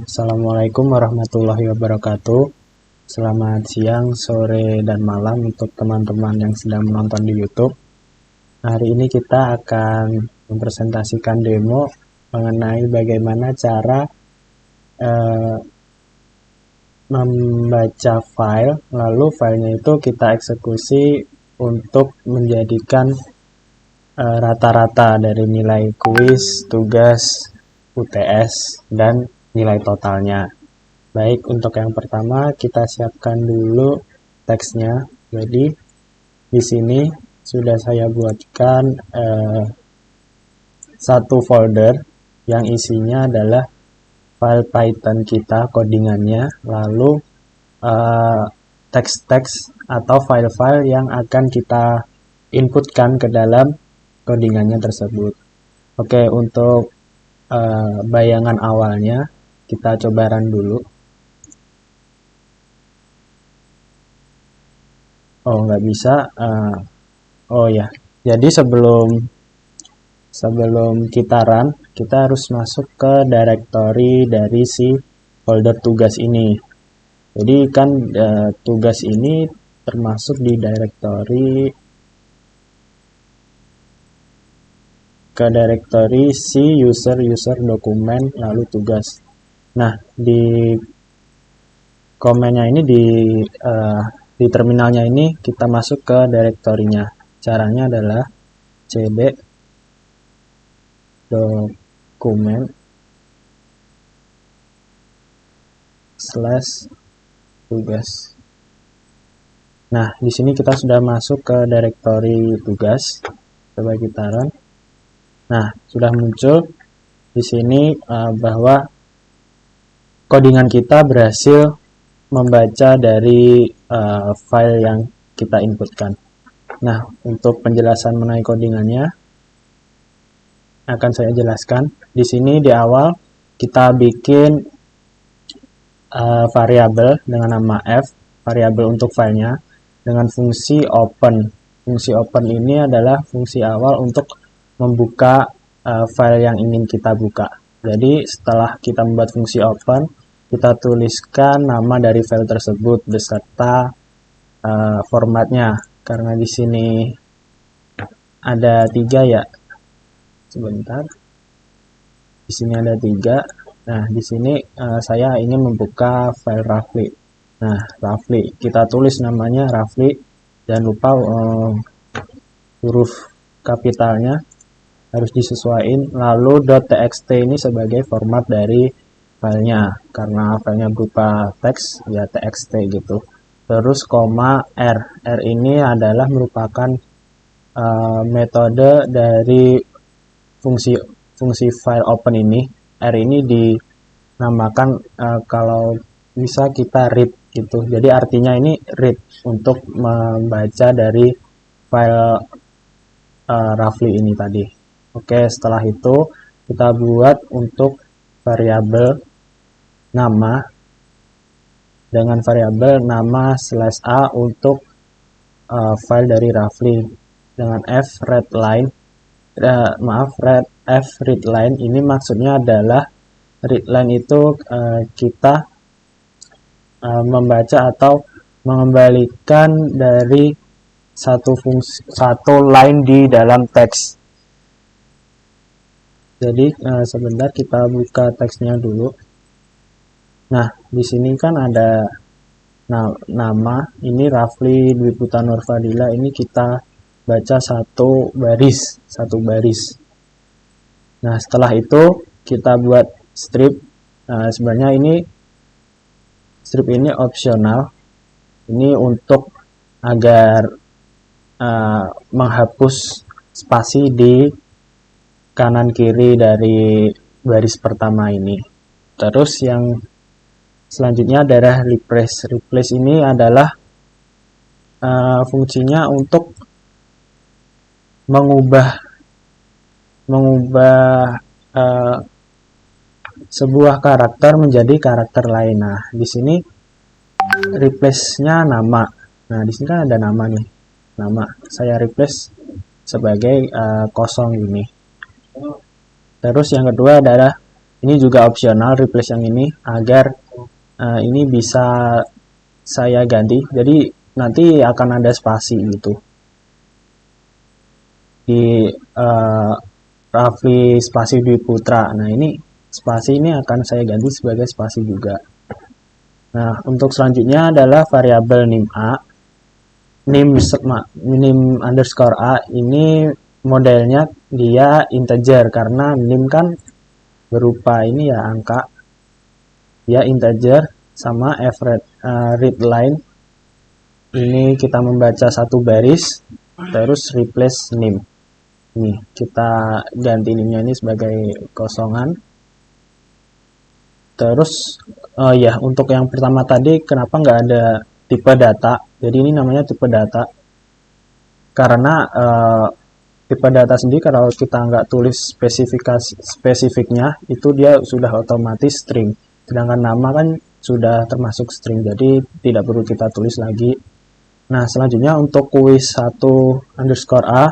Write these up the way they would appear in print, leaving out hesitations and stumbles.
Assalamualaikum warahmatullahi wabarakatuh. Selamat siang, sore, dan malam untuk teman-teman yang sedang menonton di YouTube. Hari ini kita akan mempresentasikan demo mengenai bagaimana cara membaca file, lalu filenya itu kita eksekusi untuk menjadikan rata-rata dari nilai kuis, tugas, UTS, dan nilai totalnya. Baik, untuk yang pertama kita siapkan dulu teksnya. Jadi di sini sudah saya buatkan satu folder yang isinya adalah file Python kita, codingannya, lalu teks-teks atau file-file yang akan kita inputkan ke dalam codingannya tersebut. Oke, untuk bayangan awalnya kita coba run dulu. Oh, nggak bisa. Oh ya, jadi sebelum kita run, kita harus masuk ke directory dari si folder tugas ini. Jadi kan tugas ini termasuk di directory si user dokumen lalu tugas. Nah, di komennya ini di terminalnya ini kita masuk ke direktorinya. Caranya adalah cd dokumen / tugas. Nah, di sini kita sudah masuk ke direktori tugas. Coba kita run. Nah, sudah muncul di sini bahwa codingan kita berhasil membaca dari file yang kita inputkan. Nah, untuk penjelasan mengenai codingannya akan saya jelaskan. Di sini di awal kita bikin variabel dengan nama f, variabel untuk filenya, dengan fungsi open. Fungsi open ini adalah fungsi awal untuk membuka file yang ingin kita buka. Jadi setelah kita membuat fungsi open, kita tuliskan nama dari file tersebut beserta formatnya. Karena di sini ada 3 ya. Sebentar. Di sini ada 3. Nah, di sini saya ingin membuka file roughly. Nah, roughly kita tulis namanya roughly, jangan lupa huruf kapitalnya harus disesuaikan, lalu .txt ini sebagai format dari filenya, karena filenya berupa teks ya txt gitu. Terus koma r ini adalah merupakan metode dari fungsi file open ini. R ini dinamakan kalau bisa kita read gitu, jadi artinya ini read, untuk membaca dari file roughly ini tadi. Oke, setelah itu kita buat untuk variabel nama dengan variabel nama /a untuk file dari roughly, dengan f readline. F readline ini maksudnya adalah readline itu kita membaca atau mengembalikan dari satu line di dalam teks. Jadi sebentar kita buka teksnya dulu. Nah, di sini kan ada nama, ini roughly Dwi Putra Nurfadila, ini kita baca satu baris. Nah, setelah itu kita buat strip. Sebenarnya ini strip ini opsional. Ini untuk agar menghapus spasi di kanan kiri dari baris pertama ini. Terus yang selanjutnya adalah replace. Replace ini adalah fungsinya untuk mengubah sebuah karakter menjadi karakter lain. Nah, di sini replace-nya nama. Nah, di sini kan ada nama nih. Nama saya replace sebagai kosong ini. Terus yang kedua adalah Ini juga opsional replace yang ini agar ini bisa saya ganti. Jadi nanti akan ada spasi gitu di Rafli spasi Dwi Putra. Nah ini spasi ini akan saya ganti sebagai spasi juga. Nah untuk selanjutnya adalah variabel nim a. nim underscore a ini modelnya dia integer karena nim kan berupa ini ya angka, ya integer sama read line ini kita membaca satu baris terus replace nim. Ini kita ganti nimnya ini sebagai kosongan. Terus ya untuk yang pertama tadi kenapa nggak ada tipe data, jadi ini namanya tipe data karena tipe data sendiri kalau kita nggak tulis spesifiknya itu dia sudah otomatis string, sedangkan nama kan sudah termasuk string jadi tidak perlu kita tulis lagi. Nah selanjutnya untuk kuis 1 underscore a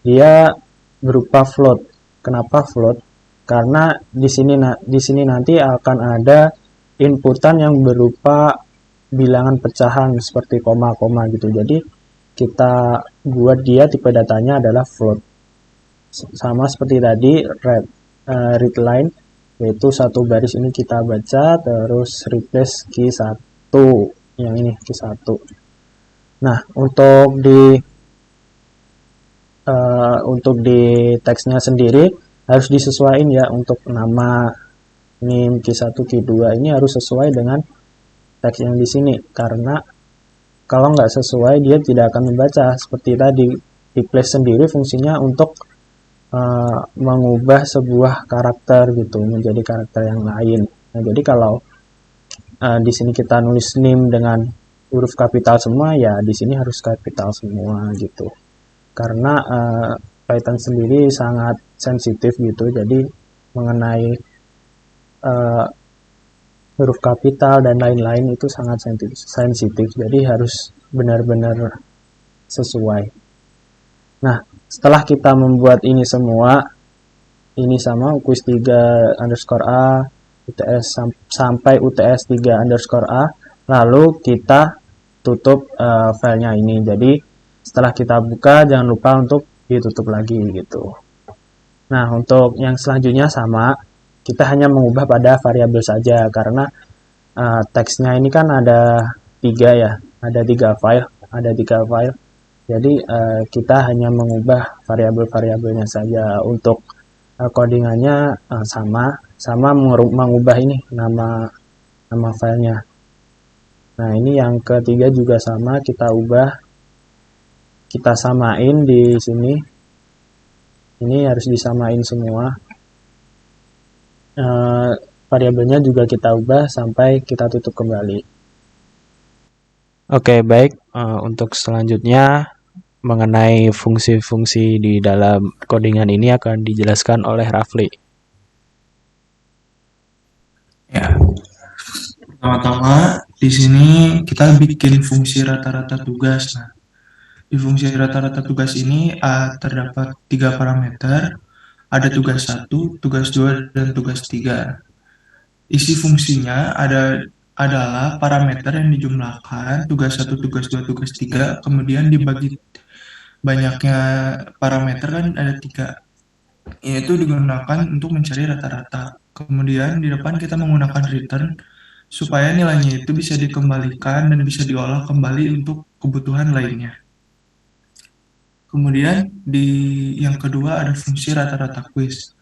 dia berupa float. Kenapa float? Karena di sini nanti akan ada inputan yang berupa bilangan pecahan seperti koma-koma gitu. Jadi kita buat dia tipe datanya adalah float. Sama seperti tadi read line, yaitu satu baris ini kita baca terus replace key 1 yang ini key 1. Nah untuk di teksnya sendiri harus disesuaikan ya, untuk nama nim Q1 Q2 ini harus sesuai dengan teks yang di sini karena kalau nggak sesuai dia tidak akan membaca. Seperti tadi replace sendiri fungsinya untuk mengubah sebuah karakter gitu menjadi karakter yang lain. Nah jadi kalau di sini kita nulis nim dengan huruf kapital semua ya di sini harus kapital semua gitu. Karena Python sendiri sangat sensitif gitu, jadi mengenai huruf kapital dan lain-lain itu sangat sensitif, jadi harus benar-benar sesuai. Nah setelah kita membuat ini semua, ini sama quiz 3 underscore a UTS sampai UTS 3 underscore a, lalu kita tutup filenya ini. Jadi setelah kita buka jangan lupa untuk ditutup lagi gitu. Nah untuk yang selanjutnya sama, kita hanya mengubah pada variabel saja karena teksnya ini kan ada 3 ya, ada 3 file. Jadi kita hanya mengubah variabel-variabelnya saja. Untuk codingannya sama mengubah ini nama filenya. Nah ini yang ketiga juga sama, kita ubah, kita samain di sini. Ini harus disamain semua. Variabelnya juga kita ubah sampai kita tutup kembali. Oke, baik. Untuk selanjutnya mengenai fungsi-fungsi di dalam codingan ini akan dijelaskan oleh Rafli. Ya, pertama-tama di sini kita bikin fungsi rata-rata tugas. Nah, di fungsi rata-rata tugas ini terdapat 3 parameter, ada tugas 1, tugas 2, dan tugas 3. Isi fungsinya adalah parameter yang dijumlahkan, tugas 1, tugas 2, tugas 3, kemudian dibagi banyaknya parameter kan ada 3. Yaitu digunakan untuk mencari rata-rata. Kemudian di depan kita menggunakan return supaya nilainya itu bisa dikembalikan dan bisa diolah kembali untuk kebutuhan lainnya. Kemudian di yang kedua ada fungsi rata-rata quiz.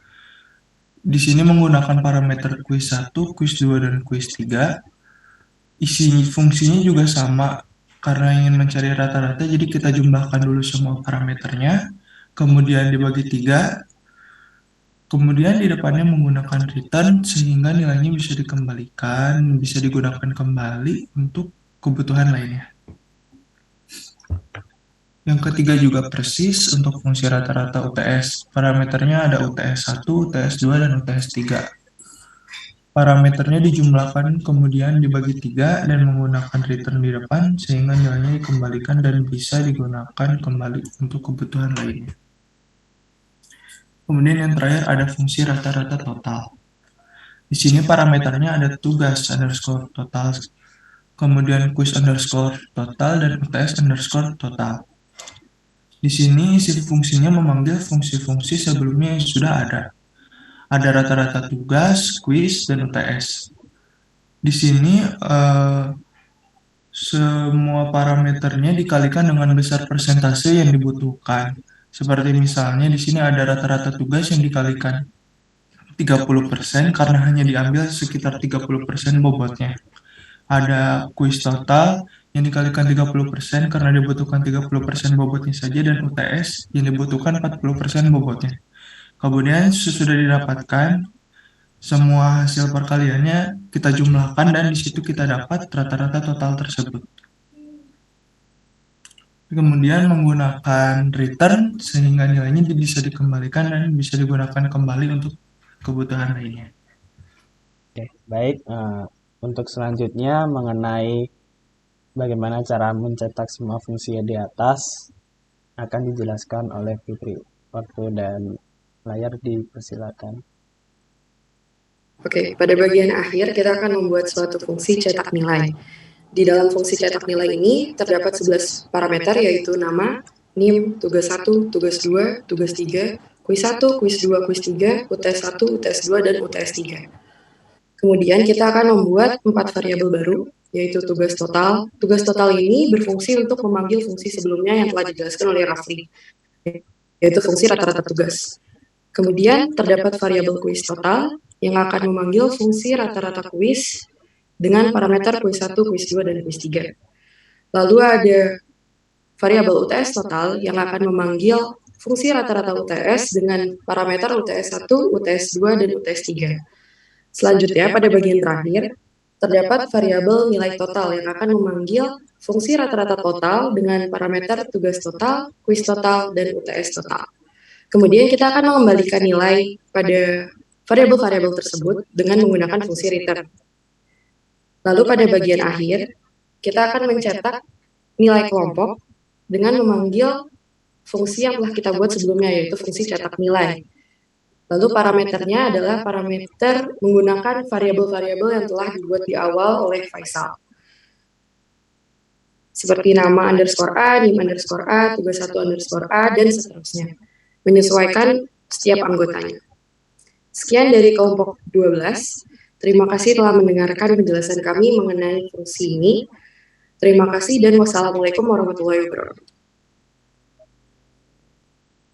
Di sini menggunakan parameter quiz 1, quiz 2, dan quiz 3. Fungsinya juga sama karena ingin mencari rata-rata, jadi kita jumlahkan dulu semua parameternya, kemudian dibagi 3, kemudian di depannya menggunakan return sehingga nilainya bisa dikembalikan, bisa digunakan kembali untuk kebutuhan lainnya. Yang ketiga juga persis untuk fungsi rata-rata UTS. Parameternya ada UTS 1, UTS 2, dan UTS 3. Parameternya dijumlahkan kemudian dibagi 3 dan menggunakan return di depan sehingga nilainya dikembalikan dan bisa digunakan kembali untuk kebutuhan lainnya. Kemudian yang terakhir ada fungsi rata-rata total. Di sini parameternya ada tugas underscore total, kemudian quiz underscore total, dan UTS underscore total. Di sini isi fungsinya memanggil fungsi-fungsi sebelumnya yang sudah ada. Ada rata-rata tugas, quiz, dan UTS. Di sini semua parameternya dikalikan dengan besar persentase yang dibutuhkan. Seperti misalnya di sini ada rata-rata tugas yang dikalikan 30% karena hanya diambil sekitar 30% bobotnya. Ada kuis total yang dikalikan 30% karena dibutuhkan 30% bobotnya saja, dan UTS yang dibutuhkan 40% bobotnya. Kemudian sesudah didapatkan semua hasil perkaliannya kita jumlahkan dan di situ kita dapat rata-rata total tersebut. Kemudian menggunakan return sehingga nilainya bisa dikembalikan dan bisa digunakan kembali untuk kebutuhan lainnya. Oke, baik. Untuk selanjutnya mengenai bagaimana cara mencetak semua fungsi di atas akan dijelaskan oleh Fitri. Waktu dan layar dipersilakan. Oke, pada bagian akhir kita akan membuat suatu fungsi cetak nilai. Di dalam fungsi cetak nilai ini terdapat 11 parameter yaitu nama, NIM, tugas 1, tugas 2, tugas 3, kuis 1, kuis 2, kuis 3, UTS 1, UTS 2, dan UTS 3. Kemudian kita akan membuat 4 variabel baru, yaitu tugas total. Tugas total ini berfungsi untuk memanggil fungsi sebelumnya yang telah dijelaskan oleh Rafli, yaitu fungsi rata-rata tugas. Kemudian terdapat variabel kuis total yang akan memanggil fungsi rata-rata kuis dengan parameter kuis 1, kuis 2, dan kuis 3. Lalu ada variabel UTS total yang akan memanggil fungsi rata-rata UTS dengan parameter UTS 1, UTS 2, dan UTS 3. Selanjutnya, pada bagian terakhir, terdapat variabel nilai total yang akan memanggil fungsi rata-rata total dengan parameter tugas total, kuis total, dan UTS total. Kemudian kita akan mengembalikan nilai pada variabel-variabel tersebut dengan menggunakan fungsi return. Lalu pada bagian akhir, kita akan mencetak nilai kelompok dengan memanggil fungsi yang telah kita buat sebelumnya, yaitu fungsi cetak nilai. Lalu parameternya adalah parameter menggunakan variabel-variabel yang telah dibuat di awal oleh Faisal. Seperti nama underscore A, NIM underscore A, tugas 1 underscore A, dan seterusnya. Menyesuaikan setiap anggotanya. Sekian dari kelompok 12. Terima kasih telah mendengarkan penjelasan kami mengenai fungsi ini. Terima kasih dan wassalamualaikum warahmatullahi wabarakatuh.